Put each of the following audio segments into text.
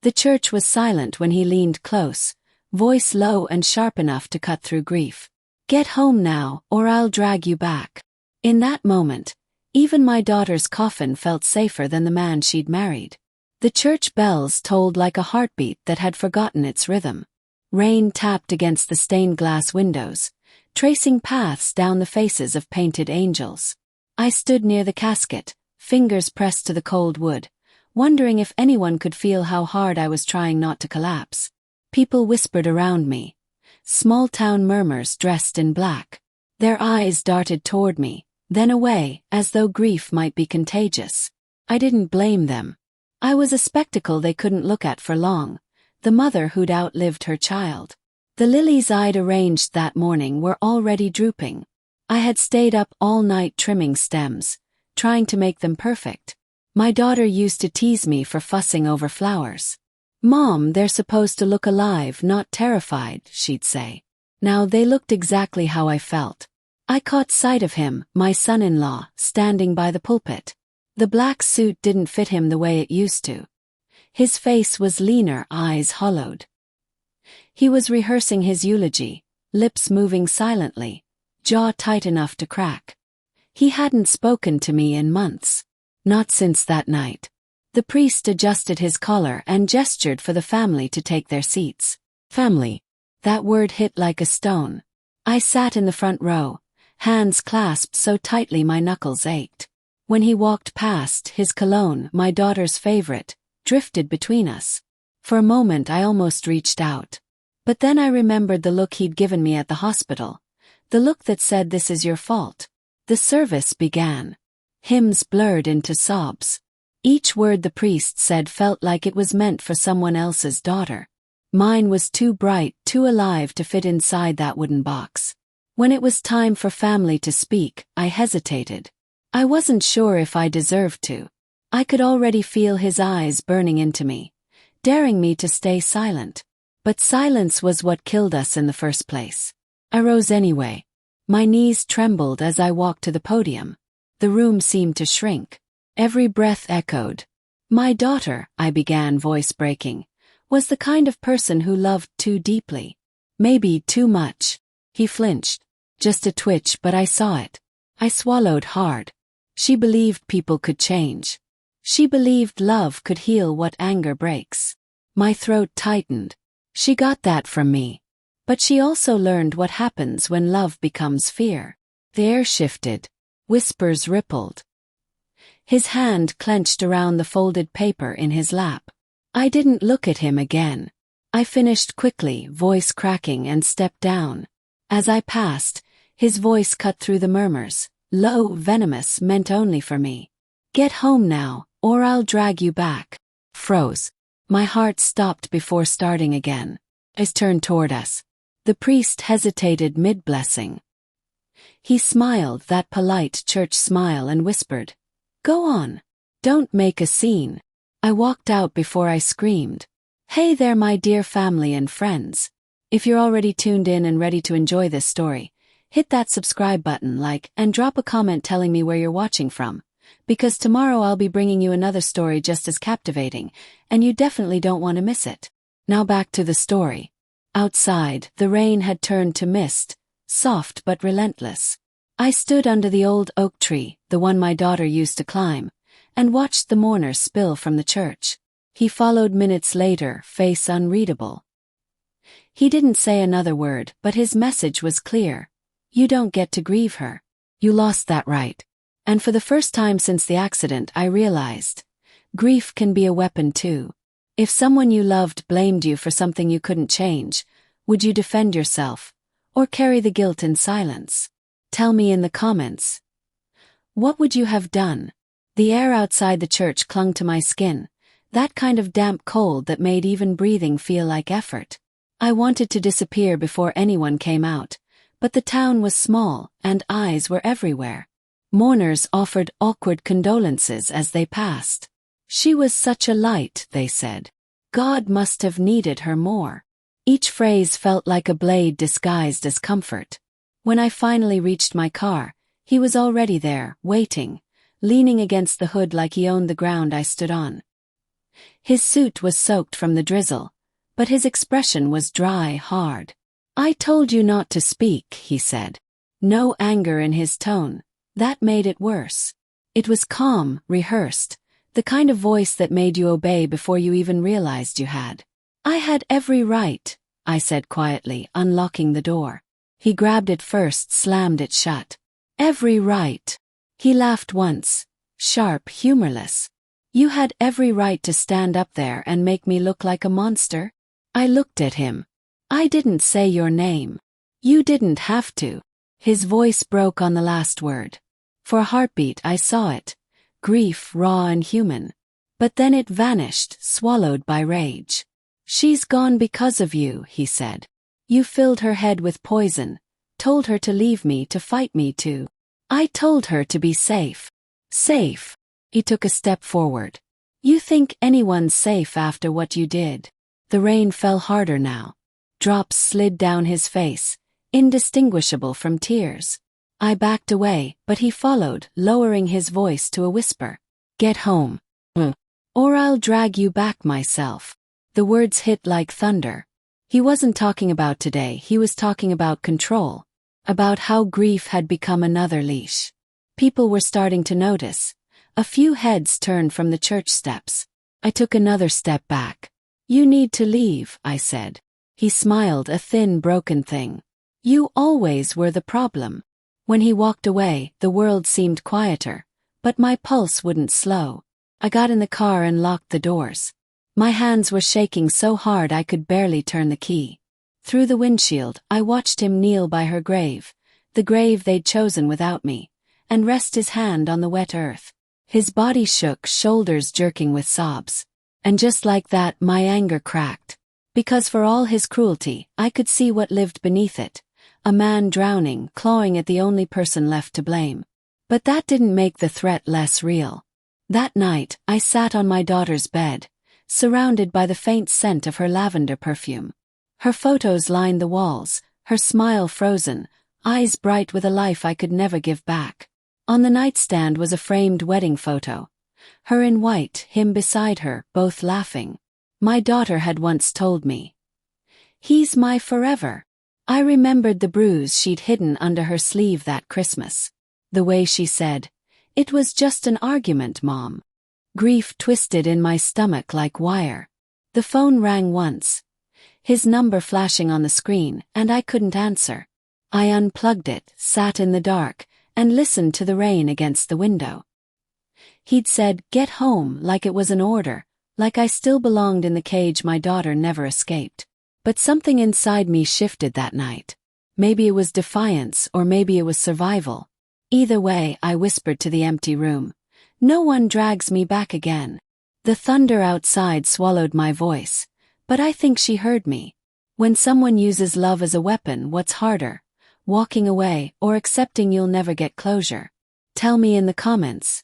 The church was silent when he leaned close, voice low and sharp enough to cut through grief. "Get home now, or I'll drag you back." In that moment, even my daughter's coffin felt safer than the man she'd married. The church bells tolled like a heartbeat that had forgotten its rhythm. Rain tapped against the stained glass windows, tracing paths down the faces of painted angels. I stood near the casket, fingers pressed to the cold wood, wondering if anyone could feel how hard I was trying not to collapse. People whispered around me. Small-town murmurs dressed in black. Their eyes darted toward me, then away, as though grief might be contagious. I didn't blame them. I was a spectacle they couldn't look at for long, the mother who'd outlived her child. The lilies I'd arranged that morning were already drooping. I had stayed up all night trimming stems, trying to make them perfect. My daughter used to tease me for fussing over flowers. "Mom, they're supposed to look alive, not terrified," she'd say. Now they looked exactly how I felt. I caught sight of him, my son-in-law, standing by the pulpit. The black suit didn't fit him the way it used to. His face was leaner, eyes hollowed. He was rehearsing his eulogy, lips moving silently, jaw tight enough to crack. He hadn't spoken to me in months. Not since that night. The priest adjusted his collar and gestured for the family to take their seats. Family. That word hit like a stone. I sat in the front row, hands clasped so tightly my knuckles ached. When he walked past, his cologne, my daughter's favorite, drifted between us. For a moment I almost reached out. But then I remembered the look he'd given me at the hospital. The look that said, "This is your fault." The service began. Hymns blurred into sobs. Each word the priest said felt like it was meant for someone else's daughter. Mine was too bright, too alive to fit inside that wooden box. When it was time for family to speak, I hesitated. I wasn't sure if I deserved to. I could already feel his eyes burning into me, daring me to stay silent. But silence was what killed us in the first place. I rose anyway. My knees trembled as I walked to the podium. The room seemed to shrink. Every breath echoed. My daughter, I began, voice breaking, was the kind of person who loved too deeply. Maybe too much. He flinched. Just a twitch, but I saw it. I swallowed hard. She believed people could change. She believed love could heal what anger breaks. My throat tightened. She got that from me. But she also learned what happens when love becomes fear. The air shifted. Whispers rippled. His hand clenched around the folded paper in his lap. I didn't look at him again. I finished quickly, voice cracking, and stepped down. As I passed, his voice cut through the murmurs, low, venomous, meant only for me. "Get home now, or I'll drag you back." Froze. My heart stopped before starting again. Eyes turned toward us. The priest hesitated mid-blessing. He smiled, that polite church smile, and whispered, "Go on. Don't make a scene." I walked out before I screamed. Hey there, my dear family and friends. If you're already tuned in and ready to enjoy this story, hit that subscribe button, and drop a comment telling me where you're watching from. Because tomorrow I'll be bringing you another story just as captivating, and you definitely don't want to miss it. Now back to the story. Outside, the rain had turned to mist, soft but relentless. I stood under the old oak tree, the one my daughter used to climb, and watched the mourners spill from the church. He followed minutes later, face unreadable. He didn't say another word, but his message was clear. You don't get to grieve her. You lost that right. And for the first time since the accident, I realized, grief can be a weapon too. If someone you loved blamed you for something you couldn't change, would you defend yourself, or carry the guilt in silence? Tell me in the comments. What would you have done? The air outside the church clung to my skin, that kind of damp cold that made even breathing feel like effort. I wanted to disappear before anyone came out, but the town was small, and eyes were everywhere. Mourners offered awkward condolences as they passed. She was such a light, they said. God must have needed her more. Each phrase felt like a blade disguised as comfort. When I finally reached my car, he was already there, waiting, leaning against the hood like he owned the ground I stood on. His suit was soaked from the drizzle, but his expression was dry, hard. "I told you not to speak," he said. No anger in his tone. That made it worse. It was calm, rehearsed, the kind of voice that made you obey before you even realized you had. "I had every right," I said quietly, unlocking the door. He grabbed it first, slammed it shut. "Every right." He laughed once, sharp, humorless. "You had every right to stand up there and make me look like a monster?" I looked at him. "I didn't say your name. You didn't have to." His voice broke on the last word. For a heartbeat I saw it, grief raw and human. But then it vanished, swallowed by rage. "She's gone because of you," he said. "You filled her head with poison, told her to leave me, to fight me too. I told her to be safe." "Safe?" He took a step forward. "You think anyone's safe after what you did?" The rain fell harder now. Drops slid down his face, indistinguishable from tears. I backed away, but he followed, lowering his voice to a whisper. "Get home. Or I'll drag you back myself." The words hit like thunder. He wasn't talking about today, he was talking about control, about how grief had become another leash. People were starting to notice. A few heads turned from the church steps. I took another step back. "You need to leave," I said. He smiled, a thin, broken thing. "You always were the problem." When he walked away, the world seemed quieter, but my pulse wouldn't slow. I got in the car and locked the doors. My hands were shaking so hard I could barely turn the key. Through the windshield, I watched him kneel by her grave, the grave they'd chosen without me, and rest his hand on the wet earth. His body shook, shoulders jerking with sobs. And just like that, my anger cracked. Because for all his cruelty, I could see what lived beneath it. A man drowning, clawing at the only person left to blame. But that didn't make the threat less real. That night, I sat on my daughter's bed, surrounded by the faint scent of her lavender perfume. Her photos lined the walls, her smile frozen, eyes bright with a life I could never give back. On the nightstand was a framed wedding photo. Her in white, him beside her, both laughing. My daughter had once told me, "He's my forever." I remembered the bruise she'd hidden under her sleeve that Christmas. The way she said, "It was just an argument, Mom." Grief twisted in my stomach like wire. The phone rang once. His number flashing on the screen, and I couldn't answer. I unplugged it, sat in the dark, and listened to the rain against the window. He'd said, "Get home," like it was an order, like I still belonged in the cage my daughter never escaped. But something inside me shifted that night. Maybe it was defiance, or maybe it was survival. Either way, I whispered to the empty room, "No one drags me back again." The thunder outside swallowed my voice, but I think she heard me. When someone uses love as a weapon, what's harder? Walking away, or accepting you'll never get closure? Tell me in the comments.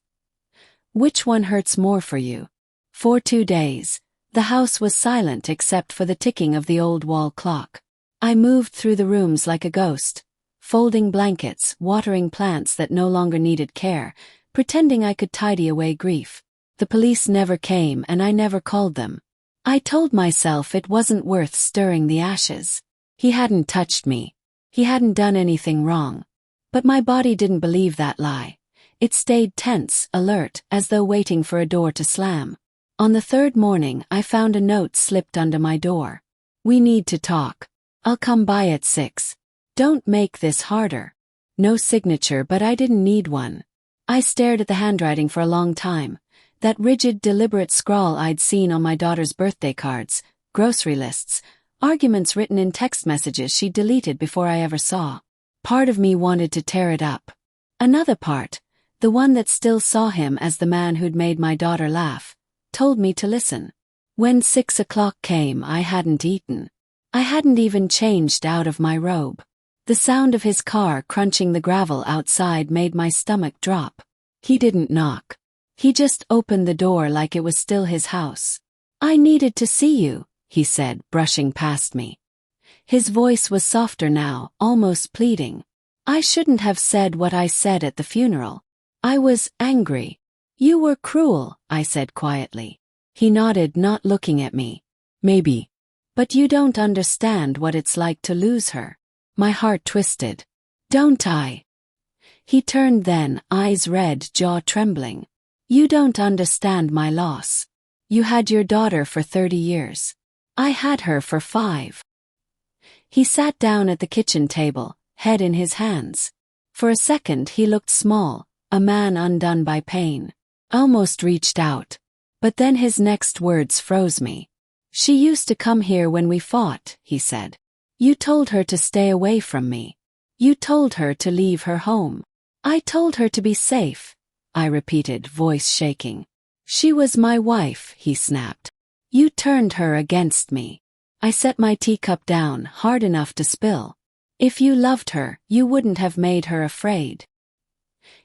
Which one hurts more for you? For 2 days, the house was silent except for the ticking of the old wall clock. I moved through the rooms like a ghost, folding blankets, watering plants that no longer needed care, pretending I could tidy away grief. The police never came and I never called them. I told myself it wasn't worth stirring the ashes. He hadn't touched me. He hadn't done anything wrong. But my body didn't believe that lie. It stayed tense, alert, as though waiting for a door to slam. On the third morning, I found a note slipped under my door. "We need to talk. I'll come by at 6. Don't make this harder." No signature, but I didn't need one. I stared at the handwriting for a long time. That rigid, deliberate scrawl I'd seen on my daughter's birthday cards, grocery lists, arguments written in text messages she deleted before I ever saw. Part of me wanted to tear it up. Another part, the one that still saw him as the man who'd made my daughter laugh, told me to listen. When 6 o'clock came, I hadn't eaten. I hadn't even changed out of my robe. The sound of his car crunching the gravel outside made my stomach drop. He didn't knock. He just opened the door like it was still his house. "I needed to see you," he said, brushing past me. His voice was softer now, almost pleading. "I shouldn't have said what I said at the funeral. I was angry." "You were cruel," I said quietly. He nodded, not looking at me. Maybe. But you don't understand what it's like to lose her. My heart twisted. Don't I? He turned then, eyes red, jaw trembling. You don't understand my loss. You had your daughter for 30 years. I had her for 5. He sat down at the kitchen table, head in his hands. For a second he looked small, a man undone by pain. Almost reached out. But then his next words froze me. She used to come here when we fought, he said. You told her to stay away from me. You told her to leave her home. I told her to be safe, I repeated, voice shaking. She was my wife, he snapped. You turned her against me. I set my teacup down, hard enough to spill. If you loved her, you wouldn't have made her afraid.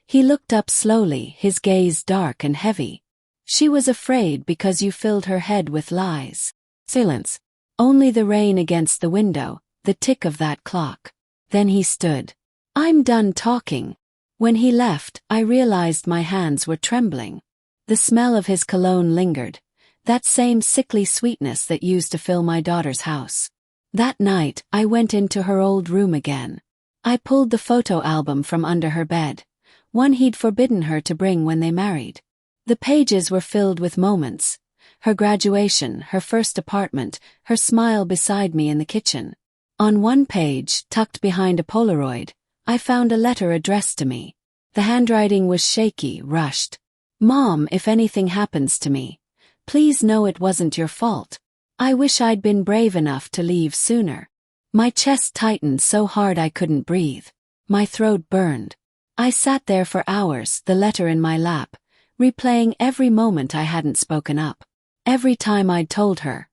He looked up slowly, his gaze dark and heavy. She was afraid because you filled her head with lies. Silence. Only the rain against the window, the tick of that clock. Then he stood. I'm done talking. When he left, I realized my hands were trembling. The smell of his cologne lingered, that same sickly sweetness that used to fill my daughter's house. That night, I went into her old room again. I pulled the photo album from under her bed, one he'd forbidden her to bring when they married. The pages were filled with moments. Her graduation, her first apartment, her smile beside me in the kitchen. On one page, tucked behind a Polaroid, I found a letter addressed to me. The handwriting was shaky, rushed. Mom, if anything happens to me, please know it wasn't your fault. I wish I'd been brave enough to leave sooner. My chest tightened so hard I couldn't breathe. My throat burned. I sat there for hours, the letter in my lap, replaying every moment I hadn't spoken up. Every time I'd told her,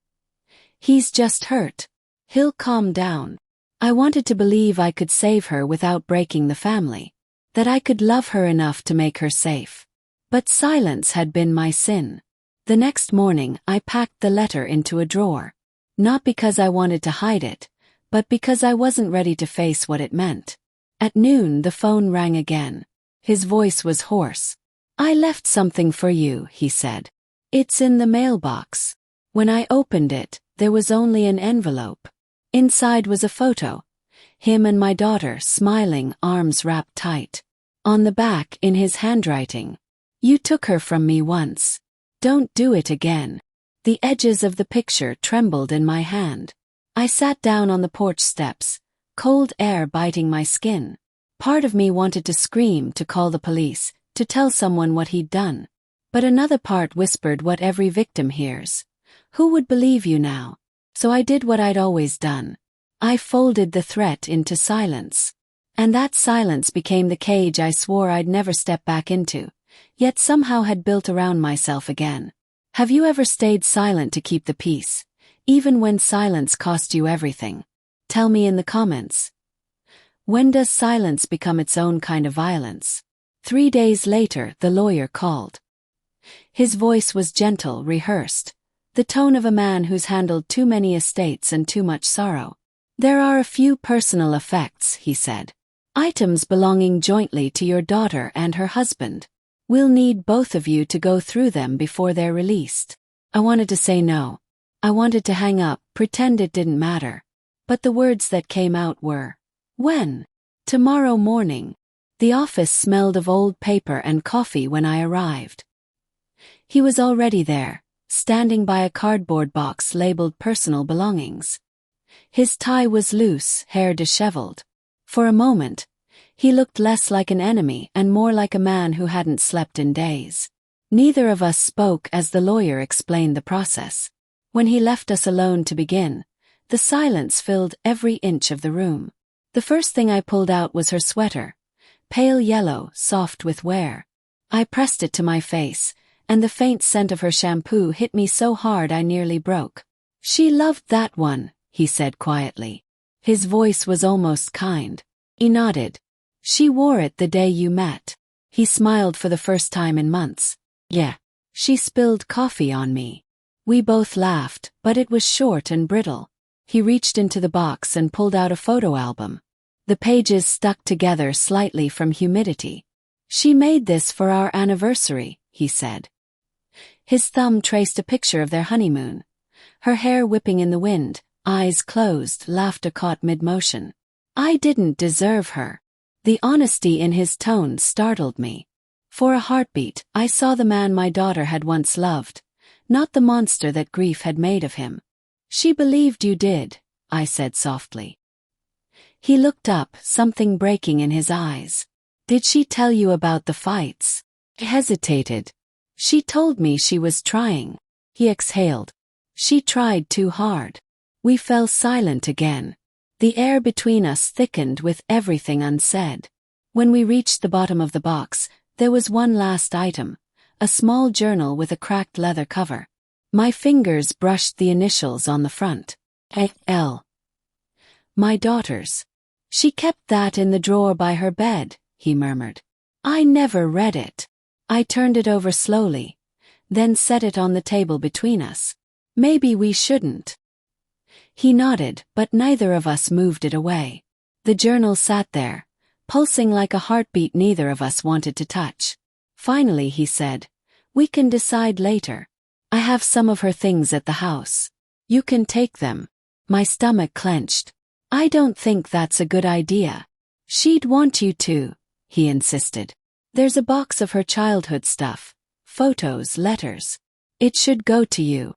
he's just hurt. He'll calm down. I wanted to believe I could save her without breaking the family, that I could love her enough to make her safe. But silence had been my sin. The next morning, I packed the letter into a drawer. Not because I wanted to hide it, but because I wasn't ready to face what it meant. At noon, the phone rang again. His voice was hoarse. I left something for you, he said. It's in the mailbox. When I opened it, there was only an envelope. Inside was a photo. Him and my daughter, smiling, arms wrapped tight. On the back, in his handwriting, you took her from me once. Don't do it again. The edges of the picture trembled in my hand. I sat down on the porch steps, cold air biting my skin. Part of me wanted to scream, to call the police, to tell someone what he'd done. But another part whispered what every victim hears. Who would believe you now? So I did what I'd always done. I folded the threat into silence. And that silence became the cage I swore I'd never step back into, yet somehow had built around myself again. Have you ever stayed silent to keep the peace, even when silence cost you everything? Tell me in the comments. When does silence become its own kind of violence? 3 days later, the lawyer called. His voice was gentle, rehearsed, the tone of a man who's handled too many estates and too much sorrow. There are a few personal effects, he said. Items belonging jointly to your daughter and her husband. We'll need both of you to go through them before they're released. I wanted to say no. I wanted to hang up, pretend it didn't matter. But the words that came out were, when? Tomorrow morning. The office smelled of old paper and coffee when I arrived. He was already there, standing by a cardboard box labeled personal belongings. His tie was loose, hair disheveled. For a moment, he looked less like an enemy and more like a man who hadn't slept in days. Neither of us spoke as the lawyer explained the process. When he left us alone to begin, the silence filled every inch of the room. The first thing I pulled out was her sweater, pale yellow, soft with wear. I pressed it to my face, and the faint scent of her shampoo hit me so hard I nearly broke. She loved that one, he said quietly. His voice was almost kind. He nodded. She wore it the day you met. He smiled for the first time in months. Yeah. She spilled coffee on me. We both laughed, but it was short and brittle. He reached into the box and pulled out a photo album. The pages stuck together slightly from humidity. She made this for our anniversary, he said. His thumb traced a picture of their honeymoon. Her hair whipping in the wind, eyes closed, laughter caught mid-motion. I didn't deserve her. The honesty in his tone startled me. For a heartbeat, I saw the man my daughter had once loved, not the monster that grief had made of him. She believed you did, I said softly. He looked up, something breaking in his eyes. Did she tell you about the fights? I hesitated. She told me she was trying. He exhaled. She tried too hard. We fell silent again. The air between us thickened with everything unsaid. When we reached the bottom of the box, there was one last item, a small journal with a cracked leather cover. My fingers brushed the initials on the front. A.L. My daughter's. She kept that in the drawer by her bed, he murmured. I never read it. I turned it over slowly, then set it on the table between us. Maybe we shouldn't. He nodded, but neither of us moved it away. The journal sat there, pulsing like a heartbeat neither of us wanted to touch. Finally he said, we can decide later. I have some of her things at the house. You can take them. My stomach clenched. I don't think that's a good idea. She'd want you to, he insisted. There's a box of her childhood stuff, photos, letters. It should go to you.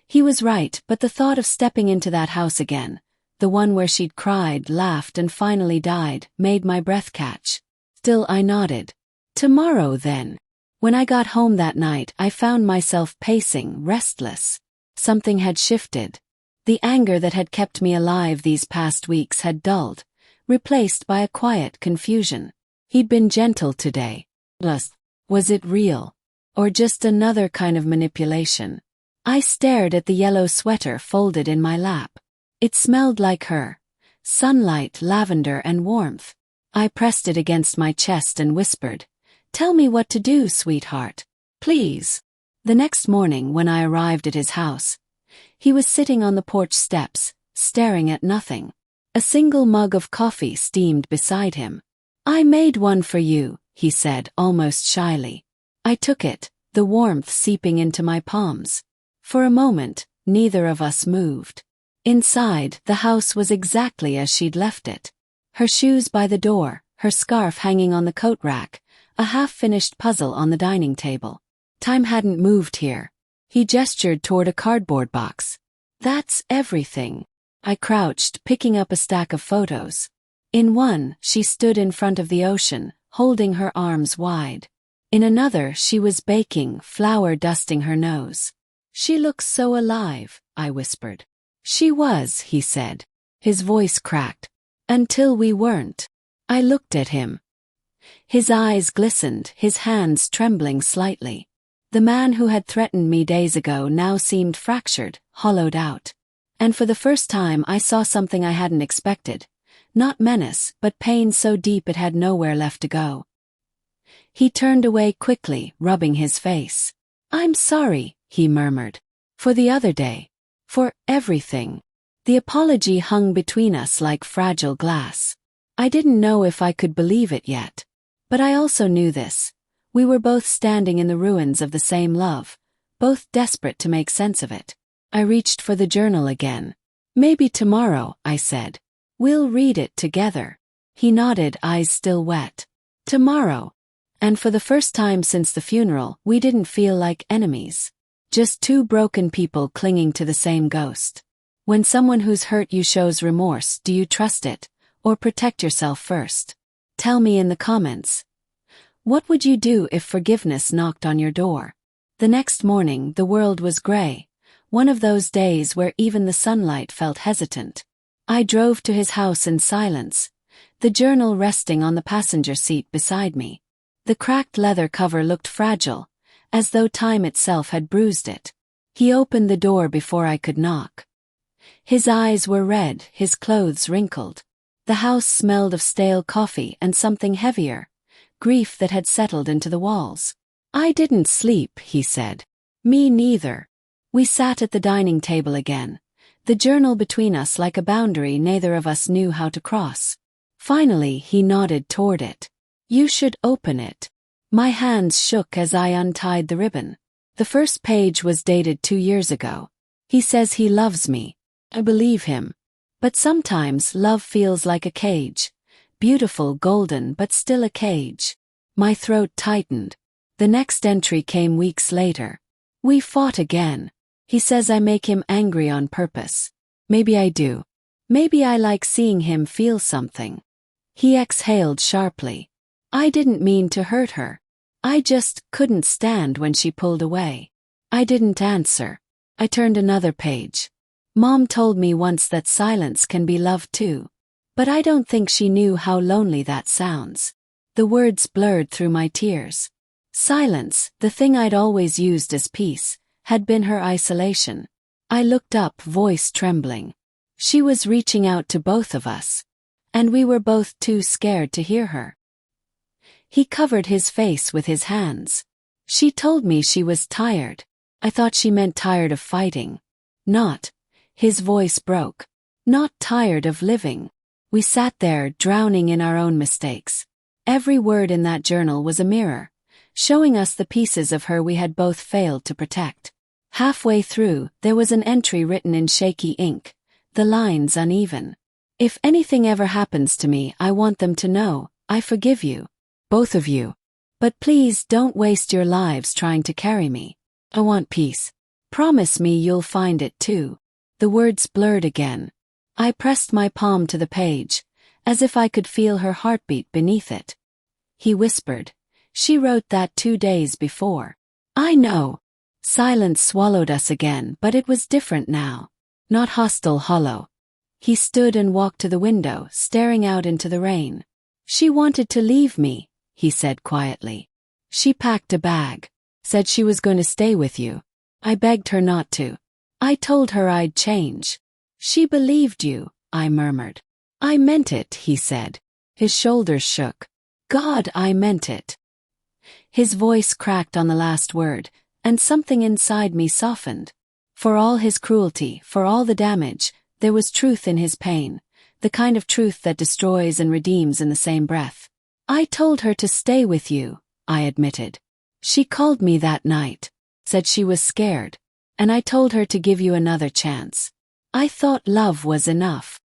He was right, but the thought of stepping into that house again, the one where she'd cried, laughed, and finally died, made my breath catch. Still I nodded. Tomorrow then. When I got home that night, I found myself pacing, restless. Something had shifted. The anger that had kept me alive these past weeks had dulled, replaced by a quiet confusion. He'd been gentle today. Was it real? Or just another kind of manipulation? I stared at the yellow sweater folded in my lap. It smelled like her. Sunlight, lavender, and warmth. I pressed it against my chest and whispered, "Tell me what to do, sweetheart. Please." The next morning when I arrived at his house, he was sitting on the porch steps, staring at nothing. A single mug of coffee steamed beside him. "I made one for you," he said almost shyly. I took it, the warmth seeping into my palms. For a moment, neither of us moved. Inside, the house was exactly as she'd left it. Her shoes by the door, her scarf hanging on the coat rack, a half-finished puzzle on the dining table. Time hadn't moved here. He gestured toward a cardboard box. "That's everything." I crouched, picking up a stack of photos. In one, she stood in front of the ocean, holding her arms wide. In another, she was baking, flour dusting her nose. "She looks so alive," I whispered. "She was," he said. His voice cracked. "Until we weren't." I looked at him. His eyes glistened, his hands trembling slightly. The man who had threatened me days ago now seemed fractured, hollowed out. And for the first time I saw something I hadn't expected. Not menace, but pain so deep it had nowhere left to go. He turned away quickly, rubbing his face. "I'm sorry," he murmured. "For the other day. For everything." The apology hung between us like fragile glass. I didn't know if I could believe it yet. But I also knew this. We were both standing in the ruins of the same love, both desperate to make sense of it. I reached for the journal again. "Maybe tomorrow," I said. "We'll read it together." He nodded, eyes still wet. "Tomorrow." And for the first time since the funeral, we didn't feel like enemies. Just two broken people clinging to the same ghost. When someone who's hurt you shows remorse, do you trust it, or protect yourself first? Tell me in the comments. What would you do if forgiveness knocked on your door? The next morning, the world was gray, one of those days where even the sunlight felt hesitant. I drove to his house in silence, the journal resting on the passenger seat beside me. The cracked leather cover looked fragile, as though time itself had bruised it. He opened the door before I could knock. His eyes were red, his clothes wrinkled. The house smelled of stale coffee and something heavier, grief that had settled into the walls. "I didn't sleep," he said. "Me neither." We sat at the dining table again, the journal between us like a boundary neither of us knew how to cross. Finally he nodded toward it. "You should open it." My hands shook as I untied the ribbon. The first page was dated 2 years ago. He says he loves me. I believe him. But sometimes love feels like a cage. Beautiful, golden, but still a cage. My throat tightened. The next entry came weeks later. We fought again. He says I make him angry on purpose. Maybe I do. Maybe I like seeing him feel something. He exhaled sharply. I didn't mean to hurt her. I just couldn't stand when she pulled away. I didn't answer. I turned another page. Mom told me once that silence can be love too. But I don't think she knew how lonely that sounds. The words blurred through my tears. Silence, the thing I'd always used as peace, had been her isolation. I looked up, voice trembling. She was reaching out to both of us. And we were both too scared to hear her. He covered his face with his hands. She told me she was tired. I thought she meant tired of fighting. Not. His voice broke. Not tired of living. We sat there, drowning in our own mistakes. Every word in that journal was a mirror, showing us the pieces of her we had both failed to protect. Halfway through, there was an entry written in shaky ink, the lines uneven. If anything ever happens to me, I want them to know, I forgive you. Both of you. But please don't waste your lives trying to carry me. I want peace. Promise me you'll find it too. The words blurred again. I pressed my palm to the page, as if I could feel her heartbeat beneath it. He whispered, "She wrote that 2 days before." I know. Silence swallowed us again, but it was different now. Not hostile, hollow. He stood and walked to the window, staring out into the rain. "She wanted to leave me," he said quietly. "She packed a bag. Said she was going to stay with you. I begged her not to. I told her I'd change. She believed you," I murmured. "I meant it," he said. His shoulders shook. "God, I meant it." His voice cracked on the last word, and something inside me softened. For all his cruelty, for all the damage, there was truth in his pain, the kind of truth that destroys and redeems in the same breath. "I told her to stay with you," I admitted. "She called me that night, said she was scared, and I told her to give you another chance. I thought love was enough."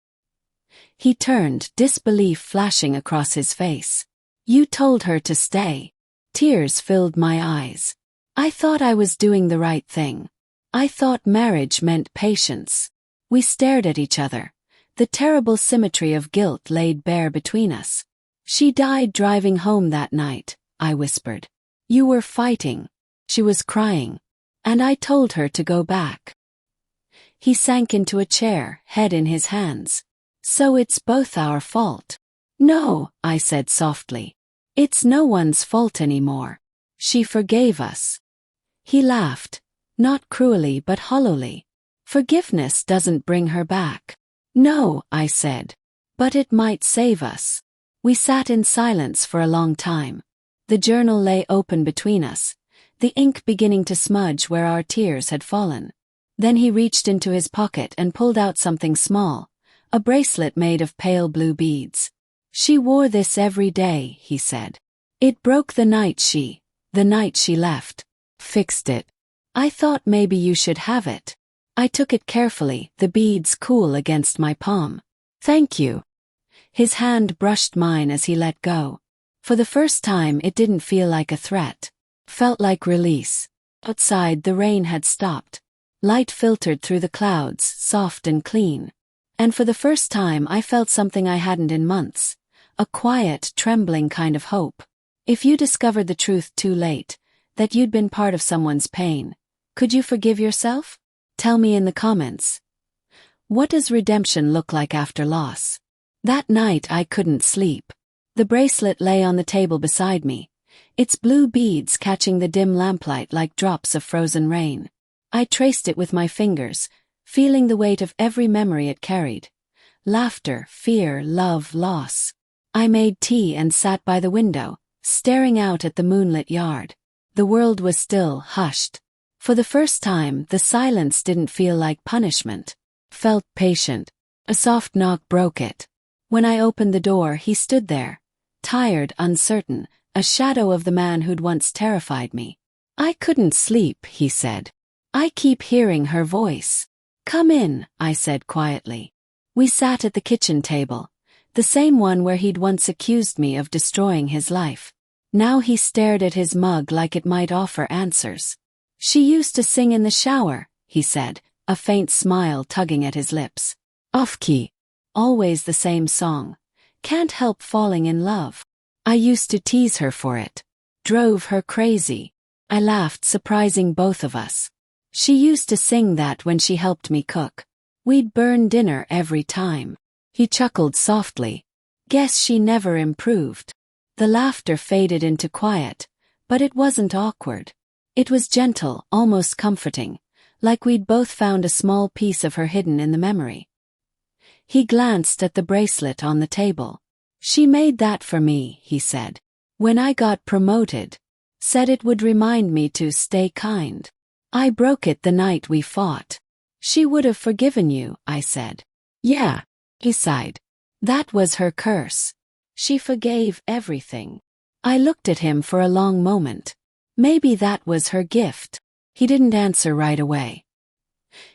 He turned, disbelief flashing across his face. "You told her to stay." Tears filled my eyes. I thought I was doing the right thing. I thought marriage meant patience. We stared at each other. The terrible symmetry of guilt laid bare between us. "She died driving home that night," I whispered. "You were fighting." She was crying. And I told her to go back. He sank into a chair, head in his hands. "So it's both our fault." "No," I said softly. "It's no one's fault anymore. She forgave us." He laughed. Not cruelly but hollowly. "Forgiveness doesn't bring her back." "No," I said. "But it might save us." We sat in silence for a long time. The journal lay open between us, the ink beginning to smudge where our tears had fallen. Then he reached into his pocket and pulled out something small, a bracelet made of pale blue beads. "She wore this every day," he said. "It broke the night she left. Fixed it. I thought maybe you should have it." I took it carefully, the beads cool against my palm. "Thank you." His hand brushed mine as he let go. For the first time it didn't feel like a threat. Felt like release. Outside the rain had stopped. Light filtered through the clouds, soft and clean. And for the first time I felt something I hadn't in months. A quiet, trembling kind of hope. If you discovered the truth too late, that you'd been part of someone's pain, could you forgive yourself? Tell me in the comments. What does redemption look like after loss? That night I couldn't sleep. The bracelet lay on the table beside me, its blue beads catching the dim lamplight like drops of frozen rain. I traced it with my fingers, feeling the weight of every memory it carried. Laughter, fear, love, loss. I made tea and sat by the window, staring out at the moonlit yard. The world was still, hushed. For the first time, the silence didn't feel like punishment. Felt patient. A soft knock broke it. When I opened the door, he stood there, tired, uncertain, a shadow of the man who'd once terrified me. I couldn't sleep, he said. I keep hearing her voice. Come in, I said quietly. We sat at the kitchen table, the same one where he'd once accused me of destroying his life. Now he stared at his mug like it might offer answers. She used to sing in the shower, he said, a faint smile tugging at his lips. Off key. Always the same song. Can't help falling in love. I used to tease her for it. Drove her crazy. I laughed, surprising both of us. She used to sing that when she helped me cook. We'd burn dinner every time. He chuckled softly. Guess she never improved. The laughter faded into quiet, but it wasn't awkward. It was gentle, almost comforting, like we'd both found a small piece of her hidden in the memory. He glanced at the bracelet on the table. She made that for me, he said. When I got promoted. Said it would remind me to stay kind. I broke it the night we fought. She would have forgiven you, I said. Yeah, he sighed. That was her curse. She forgave everything. I looked at him for a long moment. Maybe that was her gift. He didn't answer right away.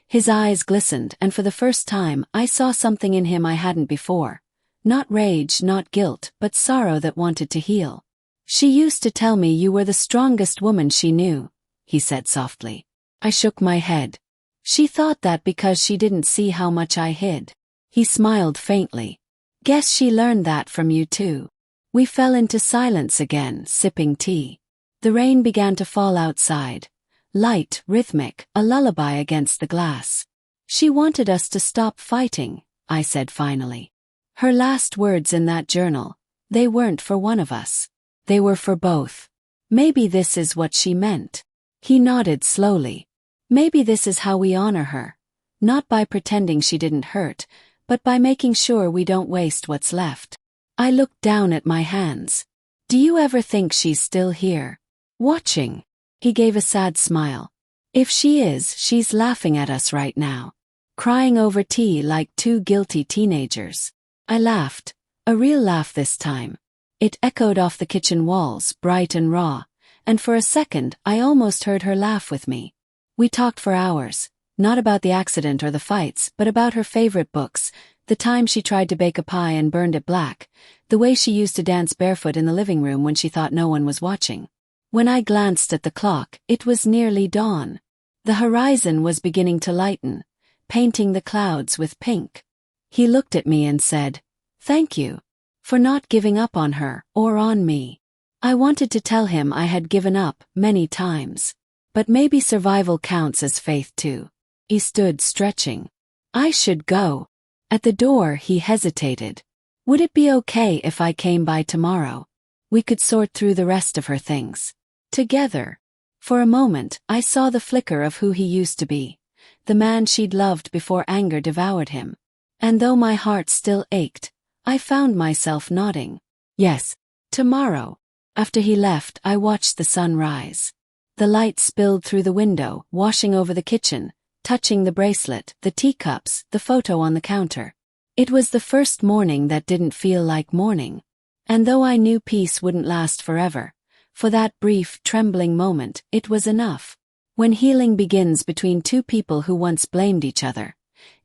His eyes glistened, and for the first time I saw something in him I hadn't before. Not rage, not guilt, but sorrow that wanted to heal. She used to tell me you were the strongest woman she knew, he said softly. I shook my head. She thought that because she didn't see how much I hid. He smiled faintly. Guess she learned that from you too. We fell into silence again, sipping tea. The rain began to fall outside. Light, rhythmic, a lullaby against the glass. She wanted us to stop fighting, I said finally. Her last words in that journal, they weren't for one of us. They were for both. Maybe this is what she meant. He nodded slowly. Maybe this is how we honor her. Not by pretending she didn't hurt, but by making sure we don't waste what's left. I looked down at my hands. Do you ever think she's still here? Watching? He gave a sad smile. If she is, she's laughing at us right now. Crying over tea like two guilty teenagers. I laughed. A real laugh this time. It echoed off the kitchen walls, bright and raw, and for a second I almost heard her laugh with me. We talked for hours, not about the accident or the fights, but about her favorite books, the time she tried to bake a pie and burned it black, the way she used to dance barefoot in the living room when she thought no one was watching. When I glanced at the clock, it was nearly dawn. The horizon was beginning to lighten, painting the clouds with pink. He looked at me and said, "Thank you. For not giving up on her, or on me." I wanted to tell him I had given up many times. But maybe survival counts as faith too. He stood stretching. I should go. At the door he hesitated. Would it be okay if I came by tomorrow? We could sort through the rest of her things. Together. For a moment, I saw the flicker of who he used to be. The man she'd loved before anger devoured him. And though my heart still ached, I found myself nodding. Yes, tomorrow. After he left, I watched the sun rise. The light spilled through the window, washing over the kitchen, touching the bracelet, the teacups, the photo on the counter. It was the first morning that didn't feel like morning. And though I knew peace wouldn't last forever, for that brief, trembling moment, it was enough. When healing begins between two people who once blamed each other,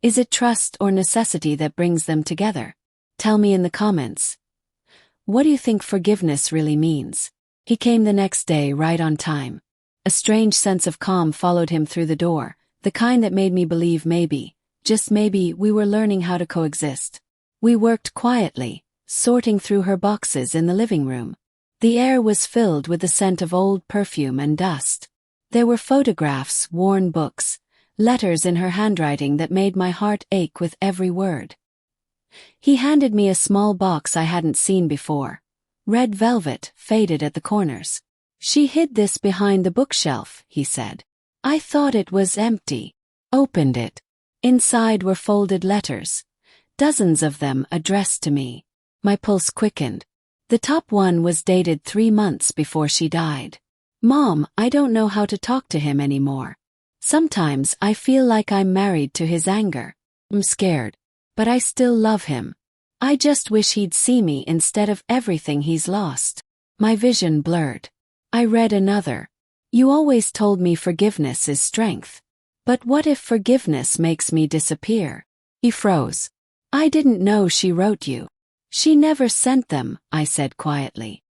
is it trust or necessity that brings them together? Tell me in the comments. What do you think forgiveness really means? He came the next day right on time. A strange sense of calm followed him through the door, the kind that made me believe maybe, just maybe, we were learning how to coexist. We worked quietly, sorting through her boxes in the living room. The air was filled with the scent of old perfume and dust. There were photographs, worn books, letters in her handwriting that made my heart ache with every word. He handed me a small box I hadn't seen before. Red velvet, faded at the corners. She hid this behind the bookshelf, he said. I thought it was empty. Opened it. Inside were folded letters. Dozens of them addressed to me. My pulse quickened. The top one was dated 3 months before she died. Mom, I don't know how to talk to him anymore. Sometimes I feel like I'm married to his anger. I'm scared. But I still love him. I just wish he'd see me instead of everything he's lost. My vision blurred. I read another. You always told me forgiveness is strength. But what if forgiveness makes me disappear? He froze. I didn't know she wrote you. She never sent them, I said quietly.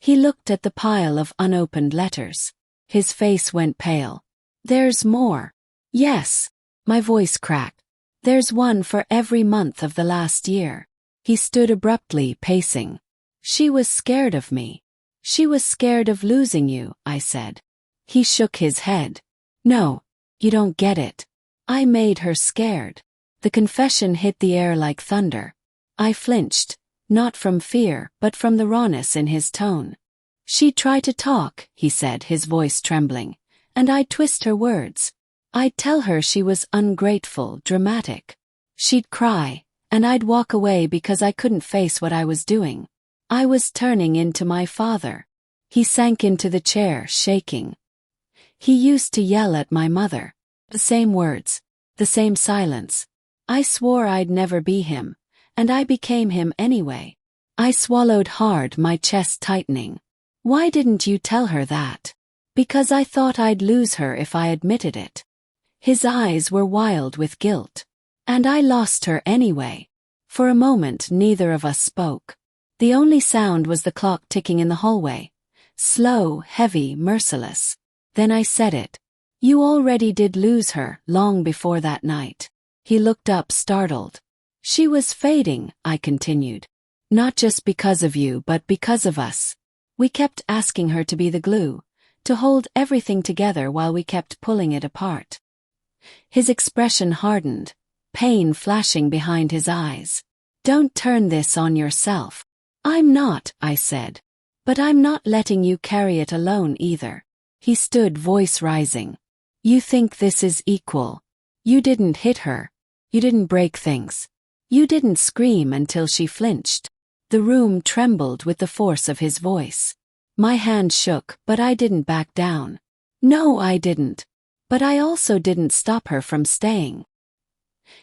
He looked at the pile of unopened letters. His face went pale. There's more. Yes. My voice cracked. There's one for every month of the last year. He stood abruptly, pacing. She was scared of me. She was scared of losing you, I said. He shook his head. No, you don't get it. I made her scared. The confession hit the air like thunder. I flinched, not from fear, but from the rawness in his tone. She'd try to talk, he said, his voice trembling, and I'd twist her words. I'd tell her she was ungrateful, dramatic. She'd cry, and I'd walk away because I couldn't face what I was doing. I was turning into my father. He sank into the chair, shaking. He used to yell at my mother. The same words, the same silence. I swore I'd never be him, and I became him anyway. I swallowed hard, my chest tightening. Why didn't you tell her that? Because I thought I'd lose her if I admitted it. His eyes were wild with guilt. And I lost her anyway. For a moment neither of us spoke. The only sound was the clock ticking in the hallway. Slow, heavy, merciless. Then I said it. You already did lose her, long before that night. He looked up, startled. She was fading, I continued. Not just because of you, but because of us. We kept asking her to be the glue, to hold everything together while we kept pulling it apart. His expression hardened, pain flashing behind his eyes. Don't turn this on yourself. I'm not, I said. But I'm not letting you carry it alone either. He stood, voice rising. You think this is equal. You didn't hit her. You didn't break things. You didn't scream until she flinched. The room trembled with the force of his voice. My hand shook, but I didn't back down. No, I didn't. But I also didn't stop her from staying.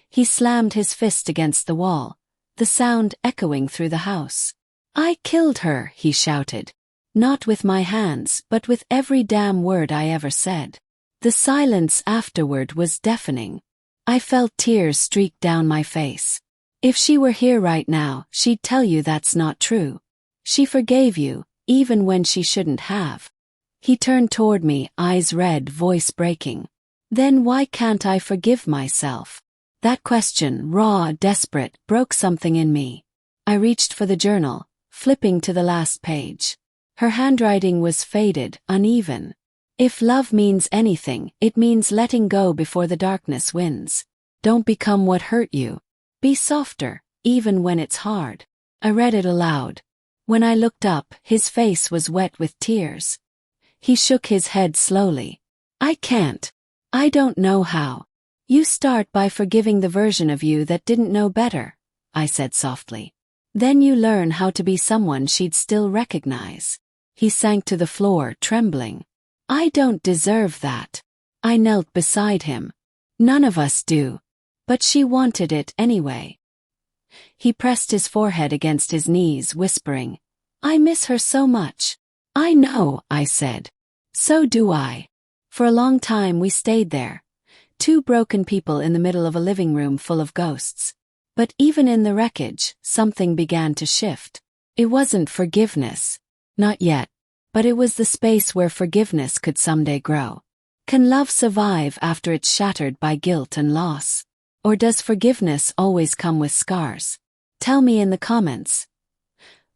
He slammed his fist against the wall, the sound echoing through the house. I killed her, he shouted. Not with my hands, but with every damn word I ever said. The silence afterward was deafening. I felt tears streak down my face. If she were here right now, she'd tell you that's not true. She forgave you, even when she shouldn't have. He turned toward me, eyes red, voice breaking. Then why can't I forgive myself? That question, raw, desperate, broke something in me. I reached for the journal, flipping to the last page. Her handwriting was faded, uneven. If love means anything, it means letting go before the darkness wins. Don't become what hurt you. Be softer, even when it's hard. I read it aloud. When I looked up, his face was wet with tears. He shook his head slowly. I can't. I don't know how. You start by forgiving the version of you that didn't know better, I said softly. Then you learn how to be someone she'd still recognize. He sank to the floor, trembling. I don't deserve that. I knelt beside him. None of us do. But she wanted it anyway. He pressed his forehead against his knees, whispering, I miss her so much. I know, I said. So do I. For a long time we stayed there. Two broken people in the middle of a living room full of ghosts. But even in the wreckage, something began to shift. It wasn't forgiveness. Not yet. But it was the space where forgiveness could someday grow. Can love survive after it's shattered by guilt and loss? Or does forgiveness always come with scars? Tell me in the comments.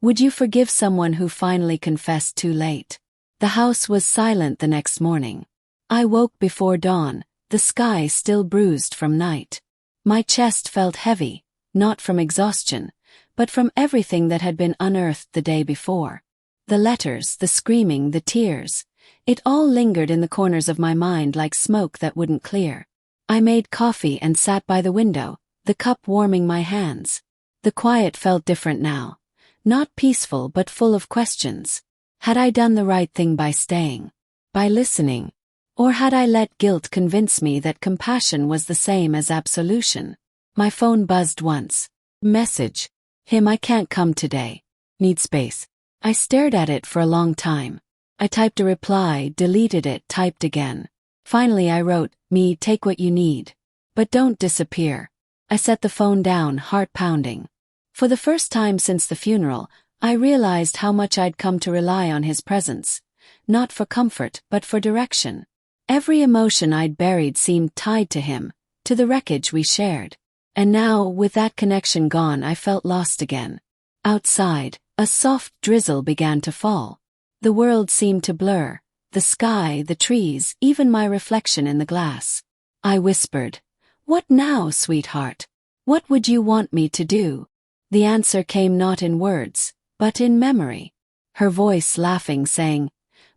Would you forgive someone who finally confessed too late? The house was silent the next morning. I woke before dawn, the sky still bruised from night. My chest felt heavy, not from exhaustion, but from everything that had been unearthed the day before. The letters, the screaming, the tears. It all lingered in the corners of my mind like smoke that wouldn't clear. I made coffee and sat by the window, the cup warming my hands. The quiet felt different now. Not peaceful but full of questions. Had I done the right thing by staying? By listening? Or had I let guilt convince me that compassion was the same as absolution? My phone buzzed once. Message. Him, I can't come today. Need space. I stared at it for a long time. I typed a reply, deleted it, typed again. Finally I wrote, "Me, take what you need. But don't disappear." I set the phone down, heart pounding. For the first time since the funeral, I realized how much I'd come to rely on his presence. Not for comfort, but for direction. Every emotion I'd buried seemed tied to him, to the wreckage we shared. And now, with that connection gone, I felt lost again. Outside, a soft drizzle began to fall. The world seemed to blur, the sky, the trees, even my reflection in the glass. I whispered, "What now, sweetheart? What would you want me to do?" The answer came not in words, but in memory. Her voice laughing, saying,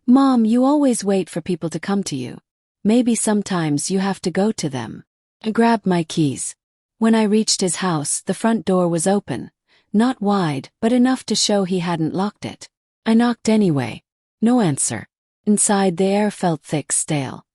"Mom, you always wait for people to come to you. Maybe sometimes you have to go to them." I grabbed my keys. When I reached his house, the front door was open. Not wide, but enough to show he hadn't locked it. I knocked anyway. No answer. Inside, the air felt thick, stale.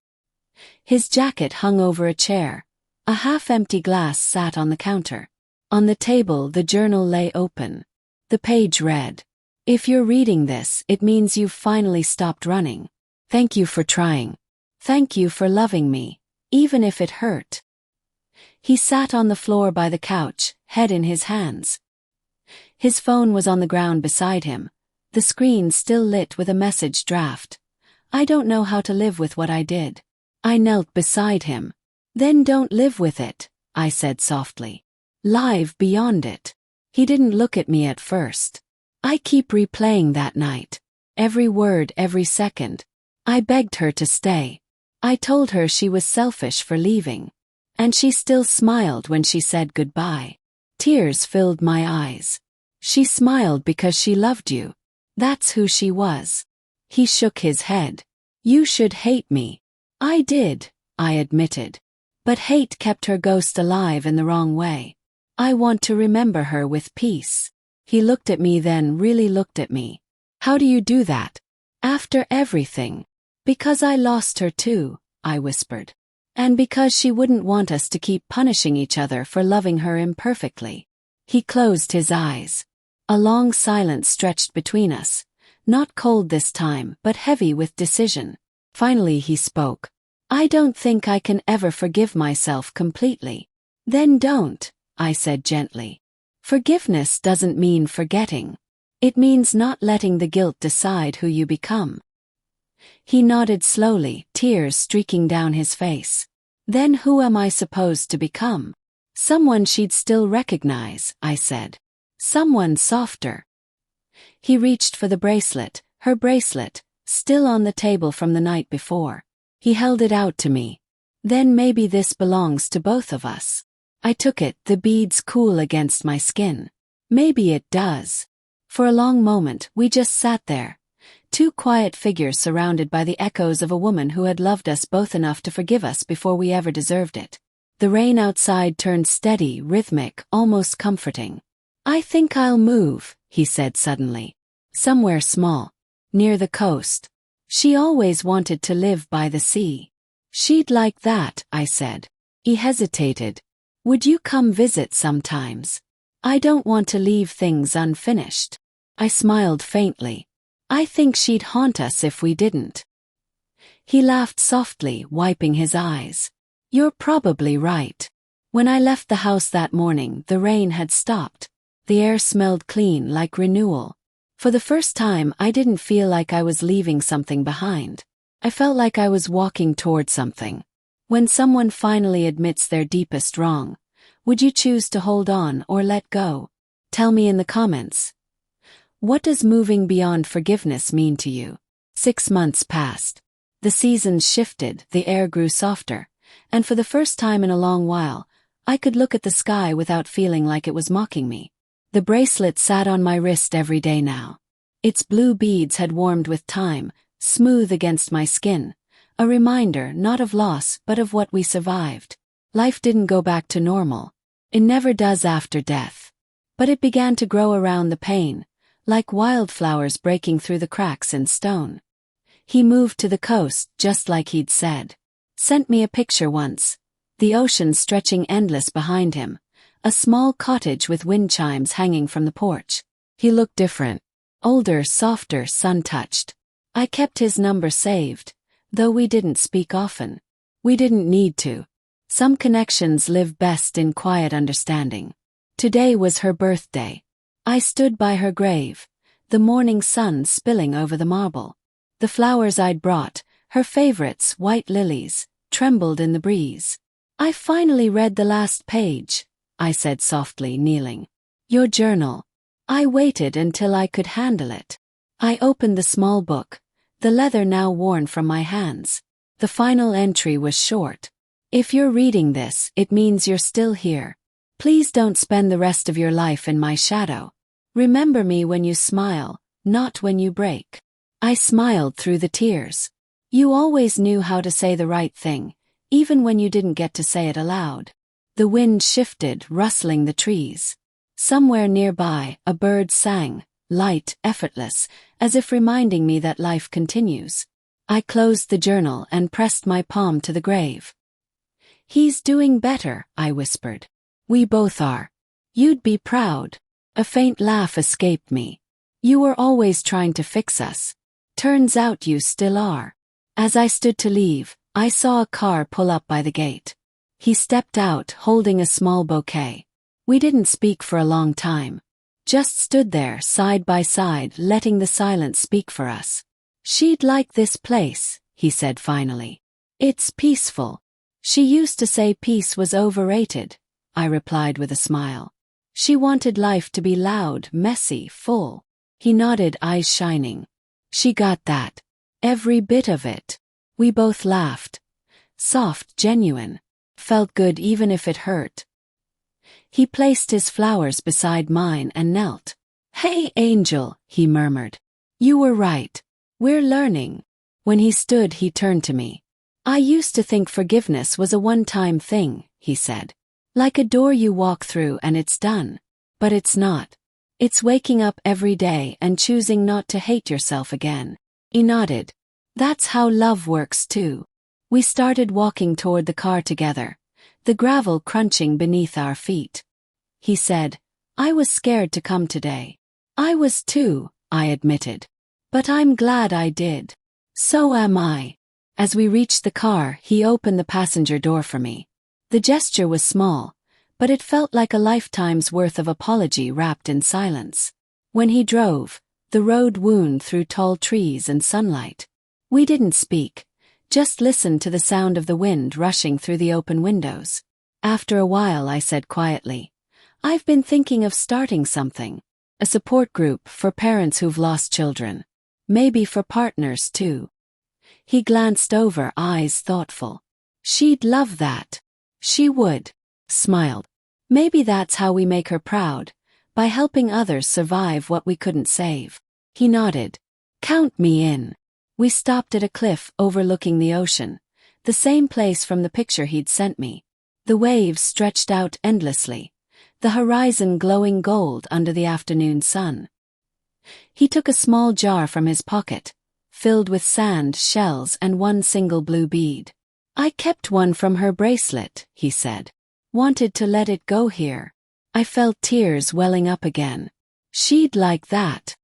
His jacket hung over a chair. A half-empty glass sat on the counter. On the table, the journal lay open. The page read, "If you're reading this, it means you've finally stopped running. Thank you for trying. Thank you for loving me, even if it hurt." He sat on the floor by the couch, head in his hands. His phone was on the ground beside him, the screen still lit with a message draft. "I don't know how to live with what I did." I knelt beside him. "Then don't live with it," I said softly. "Live beyond it." He didn't look at me at first. I keep replaying that night. Every word, every second. I begged her to stay. I told her she was selfish for leaving. And she still smiled when she said goodbye. Tears filled my eyes. She smiled because she loved you. That's who she was. He shook his head. "You should hate me." "I did," I admitted. But hate kept her ghost alive in the wrong way. "I want to remember her with peace." He looked at me, then really looked at me. "How do you do that? After everything?" "Because I lost her too," I whispered. "And because she wouldn't want us to keep punishing each other for loving her imperfectly." He closed his eyes. A long silence stretched between us, not cold this time, but heavy with decision. Finally he spoke. "I don't think I can ever forgive myself completely." "Then don't," I said gently. "Forgiveness doesn't mean forgetting. It means not letting the guilt decide who you become." He nodded slowly, tears streaking down his face. "Then who am I supposed to become?" "Someone she'd still recognize," I said. "Someone softer." He reached for the bracelet, her bracelet, still on the table from the night before. He held it out to me. "Then maybe this belongs to both of us." I took it, the beads cool against my skin. "Maybe it does." For a long moment, we just sat there. Two quiet figures surrounded by the echoes of a woman who had loved us both enough to forgive us before we ever deserved it. The rain outside turned steady, rhythmic, almost comforting. "I think I'll move," he said suddenly. "Somewhere small. Near the coast." She always wanted to live by the sea. "She'd like that," I said. He hesitated. "Would you come visit sometimes? I don't want to leave things unfinished." I smiled faintly. "I think she'd haunt us if we didn't." He laughed softly, wiping his eyes. "You're probably right." When I left the house that morning, the rain had stopped. The air smelled clean, like renewal. For the first time, I didn't feel like I was leaving something behind. I felt like I was walking toward something. When someone finally admits their deepest wrong, would you choose to hold on or let go? Tell me in the comments. What does moving beyond forgiveness mean to you? 6 months passed. The seasons shifted, the air grew softer, and for the first time in a long while, I could look at the sky without feeling like it was mocking me. The bracelet sat on my wrist every day now. Its blue beads had warmed with time, smooth against my skin, a reminder not of loss but of what we survived. Life didn't go back to normal. It never does after death. But it began to grow around the pain, like wildflowers breaking through the cracks in stone. He moved to the coast, just like he'd said. Sent me a picture once. The ocean stretching endless behind him. A small cottage with wind chimes hanging from the porch. He looked different. Older, softer, sun-touched. I kept his number saved, though we didn't speak often. We didn't need to. Some connections live best in quiet understanding. Today was her birthday. I stood by her grave, the morning sun spilling over the marble. The flowers I'd brought, her favorites, white lilies, trembled in the breeze. I finally read the last page, I said softly, kneeling. Your journal. I waited until I could handle it. I opened the small book, the leather now worn from my hands. The final entry was short. If you're reading this, it means you're still here. Please don't spend the rest of your life in my shadow. Remember me when you smile, not when you break. I smiled through the tears. You always knew how to say the right thing, even when you didn't get to say it aloud. The wind shifted, rustling the trees. Somewhere nearby, a bird sang, light, effortless, as if reminding me that life continues. I closed the journal and pressed my palm to the grave. He's doing better, I whispered. We both are. You'd be proud. A faint laugh escaped me. You were always trying to fix us. Turns out you still are. As I stood to leave, I saw a car pull up by the gate. He stepped out, holding a small bouquet. We didn't speak for a long time. Just stood there, side by side, letting the silence speak for us. She'd like this place, he said finally. It's peaceful. She used to say peace was overrated, I replied with a smile. She wanted life to be loud, messy, full. He nodded, eyes shining. She got that. Every bit of it. We both laughed. Soft, genuine. Felt good even if it hurt. He placed his flowers beside mine and knelt. Hey, Angel, he murmured. You were right. We're learning. When he stood, he turned to me. I used to think forgiveness was a one-time thing, he said. Like a door you walk through and it's done. But it's not. It's waking up every day and choosing not to hate yourself again. He nodded. That's how love works too. We started walking toward the car together, the gravel crunching beneath our feet. He said, I was scared to come today. I was too, I admitted. But I'm glad I did. So am I. As we reached the car, he opened the passenger door for me. The gesture was small, but it felt like a lifetime's worth of apology wrapped in silence. When he drove, the road wound through tall trees and sunlight. We didn't speak, just listened to the sound of the wind rushing through the open windows. After a while, I said quietly, I've been thinking of starting something. A support group for parents who've lost children. Maybe for partners too. He glanced over, eyes thoughtful. She'd love that. She would. Smiled. Maybe that's how we make her proud, by helping others survive what we couldn't save. He nodded. Count me in. We stopped at a cliff overlooking the ocean, the same place from the picture he'd sent me. The waves stretched out endlessly, the horizon glowing gold under the afternoon sun. He took a small jar from his pocket, filled with sand, shells, and one single blue bead. I kept one from her bracelet, he said. Wanted to let it go here. I felt tears welling up again. She'd like that.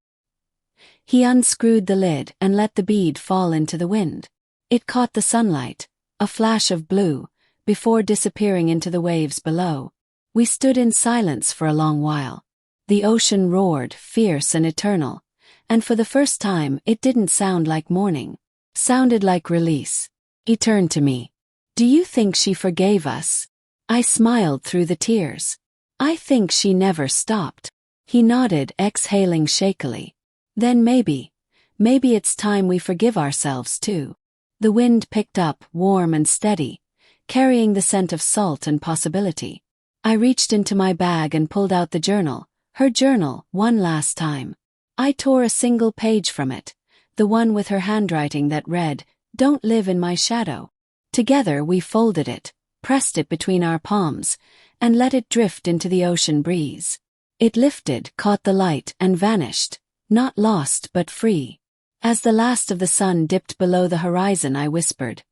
He unscrewed the lid and let the bead fall into the wind. It caught the sunlight, a flash of blue, before disappearing into the waves below. We stood in silence for a long while. The ocean roared, fierce and eternal, and for the first time it didn't sound like mourning. Sounded like release. He turned to me. Do you think she forgave us? I smiled through the tears. I think she never stopped. He nodded, exhaling shakily. Then maybe it's time we forgive ourselves too. The wind picked up, warm and steady, carrying the scent of salt and possibility. I reached into my bag and pulled out the journal, her journal, one last time. I tore a single page from it, the one with her handwriting that read, Don't live in my shadow. Together we folded it, pressed it between our palms, and let it drift into the ocean breeze. It lifted, caught the light, and vanished, not lost but free. As the last of the sun dipped below the horizon, I whispered,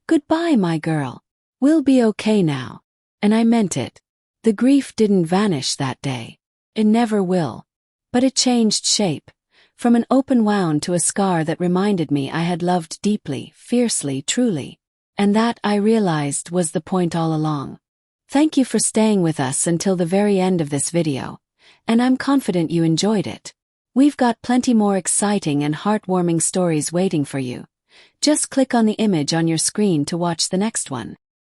Goodbye, my girl. We'll be okay now. And I meant it. The grief didn't vanish that day. It never will. But it changed shape. From an open wound to a scar that reminded me I had loved deeply, fiercely, truly. And that, I realized, was the point all along. Thank you for staying with us until the very end of this video, and I'm confident you enjoyed it. We've got plenty more exciting and heartwarming stories waiting for you. Just click on the image on your screen to watch the next one.